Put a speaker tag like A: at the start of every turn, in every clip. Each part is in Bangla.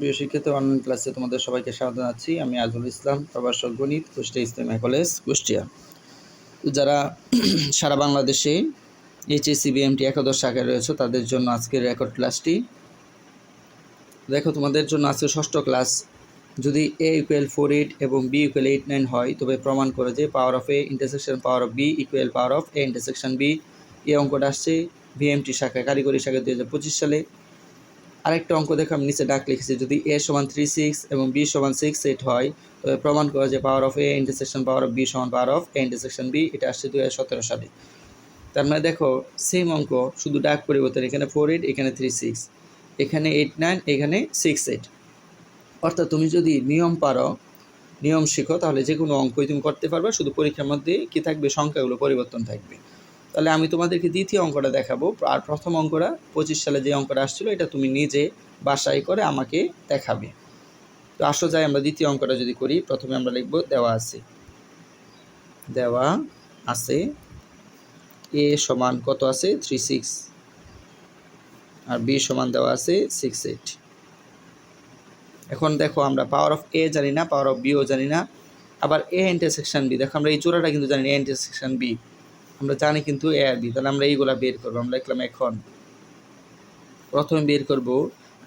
A: প্রিয় শিক্ষার্থী, অনলাইন ক্লাসে তোমাদের সবাইকে স্বাগত জানাচ্ছি। আমি আজুল ইসলাম, প্রভাষক গণিত, কুষ্টিয়া ইসলামিয়া কলেজ, কুষ্টিয়া। যারা সারা বাংলাদেশে এইচএসসি বিএমটি একাদশ শাখায় রয়েছে তাদের জন্য আজকের রেকর্ড ক্লাসটি। দেখো, তোমাদের জন্য আজকে ষষ্ঠ ক্লাস। যদি a = 4 8 এবং b = 8 9 হয় তবে প্রমাণ করে যে power of a intersection power of b equal power of a intersection b। এই অঙ্কটা আসছে বিএমটি শাখায়, কারিগরি শাখায় 2025 সালে। আরেকটা অঙ্ক দেখো, আমি নিচে ডাক লিখেছি, যদি a = 3 6 এবং b = 6 8 হয় তবে প্রমাণ করা যে power of a intersection power of b সমান power of a intersection b। এটা আসছে 2017 সালে। তার মানে দেখো, সেম অঙ্ক, শুধু ডাক পরিবর্তন। এখানে 4 8, এখানে 3 6, এখানে 8 9, এখানে 6 8। অর্থাৎ তুমি যদি নিয়ম শিখো তাহলে যে কোনো অঙ্কই তুমি করতে পারবে, শুধু পরীক্ষার মধ্যে কী থাকবে, সংখ্যাগুলো পরিবর্তন থাকবে। তাহলে আমি তোমাদেরকে দ্বিতীয় অঙ্কটা দেখাবো। আর প্রথম অঙ্কটা 25 সালে যে অঙ্কটা আসছিল এটা তুমি নিজে বাসায় করে আমাকে দেখাবে। তো আসো যাই আমরা দ্বিতীয় অঙ্কটা যদি করি। প্রথমে আমরা লিখব দেওয়া আছে a সমান কত আছে 3 6 আর b সমান দেওয়া আছে 6 8। এখন দেখো, আমরা পাওয়ার অফ a জানি না, পাওয়ার অফ bও জানি না, আবার a ইন্টারসেকশন b। দেখো, আমরা এই জোড়াটা কিন্তু জানি, a ইন্টারসেকশন b আমরা জানি, কিন্তু a আর b। তাহলে আমরা এইগুলা বের করবো। আমরা লিখলাম এখন প্রথমে বের করব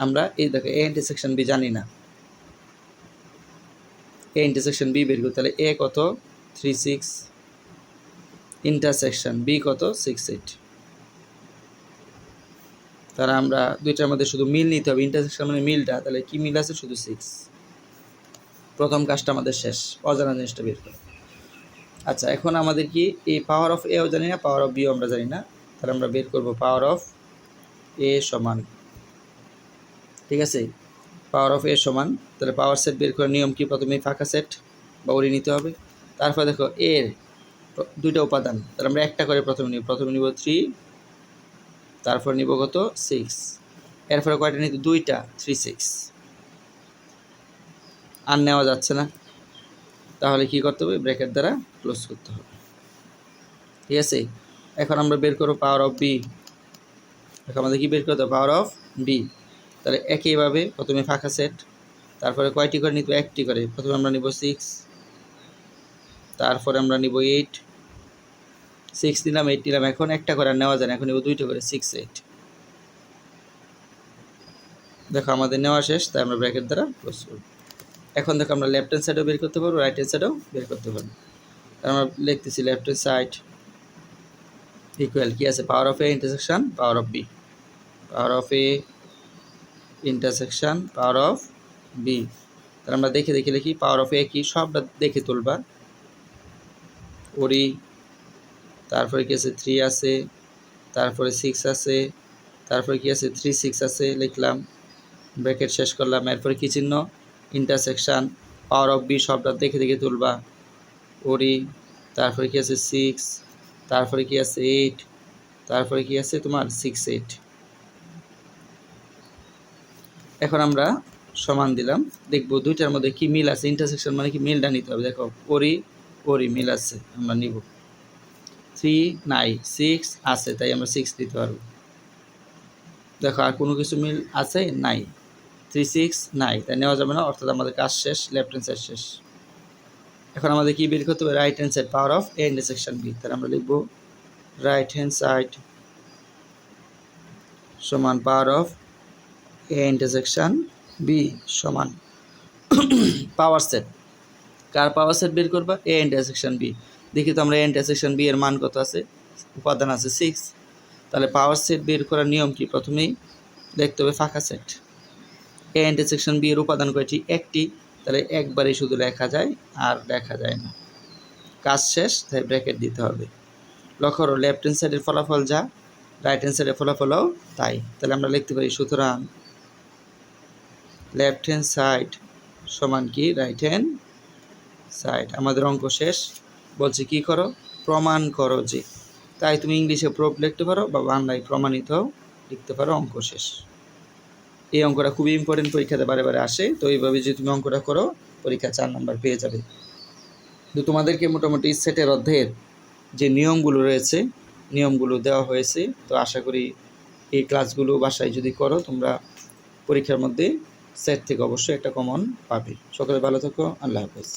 A: আমরা এই দেখো a ইন্টারসেকশন b জানি না, a ইন্টারসেকশন b বের করব। তাহলে a কত 3 6, ইন্টারসেকশন b কত 6 8। তাহলে আমরা দুইটার মধ্যে শুধু মিল নিতে হবে, ইন্টারসেকশন মানে মিলটা। তাহলে কি মিল আছে, শুধু 6। প্রথম কাজটা আমাদের শেষ, অজানা জিনিসটা বের করা। আচ্ছা, এখন আমাদের কি এই পাওয়ার অফ এও জানি না, পাওয়ার অফ বিও আমরা জানি না। তাহলে আমরা বের করব পাওয়ার অফ এ সমান, ঠিক আছে, পাওয়ার অফ এ সমান। তাহলে পাওয়ার সেট বের করার নিয়ম কি, প্রথমে ফাঁকা সেট বা উড়ি নিতে হবে। তারপর দেখো এর দুইটা উপাদান, তাহলে আমরা একটা করে প্রথমে নিব 3, তারপর নিব কত 6, এরপরে কয়টা নিতে, দুইটা 3 6। আর নেওয়া যাচ্ছে না, তাহলে কি করতে হবে, ব্র্যাকেট দ্বারা ক্লোজ করতে হবে, ঠিক আছে। এখন আমরা বের করব পাওয়ার অফ বি। এখন আমাদের কি বের করতে হবে, পাওয়ার অফ বি। তাহলে একইভাবে প্রথমে ফাঁকা সেট, তারপরে কয়টি করে নিতে, একটি করে। প্রথমে আমরা নিব 6, তারপরে আমরা নিব 8, 6 নিলাম 8 নিলাম। এখন একটা করে নেওয়া যায় না, এখন নিব দুইটা করে 6 8। দেখো আমাদের নেওয়া শেষ, তাই আমরা ব্র্যাকেট দ্বারা ক্লোজ করব। এখন দেখো আমরা লেফট হ্যান্ড সাইডও বের করতে পারবো, রাইট হ্যান্ড সাইডও বের করতে পারবো। আমরা লিখতেছি লেফট হ্যান্ড সাইড ইকুয়াল কি আছে, power of A intersection power of B, power of A intersection power of B. তাহলে আমরা দেখে লিখি, পাওয়ার অফ এ কি, সবটা দেখে তুলবা। ওরি, তারপরে কি আছে 3 আছে, তারপরে 6 আছে, তারপরে কি আছে 3 6 আছে, লিখলাম, ব্র্যাকেট শেষ করলাম। এরপরে কি চিহ্ন, ইন্টারসেকশন পাওয়ার অফ বি, সবটা দেখে তুলবা। ওরি, তারপরে কি আছে 6, তারপরে কি আছে 8, তারপরে কি আছে তোমার 6 8। এখন আমরা সমান দিলাম, দেখব দুইটার মধ্যে কি মিল আছে। ইন্টারসেকশন মানে কি, মিলটা নিতে হবে। দেখো ওরি মিল আছে, আমরা নিব। 3 নাই, 6 আছে, তাই আমরা 6 দিতে পারবো। দেখো আর কোনো কিছু মিল আছে, নাই, 3 6 নাই, তাই নেওয়া যাবে না। অর্থাৎ আমাদের কাজ শেষ, লেফট হ্যান্ড সাইড শেষ। এখন আমাদের কি বের করতে হবে, right hand side power of A intersection B. তাহলে আমরা লিখব রাইট হ্যান্ড সাইড সমান power of A intersection B সমান পাওয়ার সেট। কার পাওয়ার সেট বের করবা, এ ইন্টারসেকশন বি। দেখি তো আমরা এ ইন্টারসেকশন বি এর মান কত আছে, উপাদান আছে 6। তাহলে পাওয়ার সেট বের করার নিয়ম কি, প্রথমেই দেখতে হবে ফাঁকা সেট। এ ইন্টারসেকশন বি এর উপাদান কয়টি, একটি। তাহলে একবারেই শুধু লেখা যায়, আর লেখা যায় না। কাজ শেষ, তাই ব্র্যাকেট দিতে হবে। লক্ষ্য করো, লেফট হ্যান্ড সাইডের ফলাফল যা, রাইট হ্যান্ড সাইডের ফলাফলও তাই। তাহলে আমরা লিখতে পারি, সুতরাং লেফট হ্যান্ড সাইড সমান কি, রাইট হ্যান্ড সাইড। আমাদের অঙ্ক শেষ। বলছে কি করো, প্রমাণ করো যে। তাই তুমি ইংলিশে প্রুফ লিখতে পারো বা বাংলায় প্রমাণিত লিখতে পারো, অঙ্ক শেষ। এই অঙ্কটা খুবই ইম্পর্টেন্ট, পরীক্ষাতে বারে আসে। তো এইভাবে যদি তুমি অঙ্কটা করো, পরীক্ষা 4 নম্বর পেয়ে যাবে। তো তোমাদেরকে মোটামুটি সেটের অধ্যায়ের যে নিয়মগুলো রয়েছে, নিয়মগুলো দেওয়া হয়েছে। তো আশা করি এই ক্লাসগুলো বাসায় যদি করো তোমরা, পরীক্ষার মধ্যে সেট থেকে অবশ্যই একটা কমন পাবে। সকলে ভালো থাকো, আল্লাহ হাফেজ।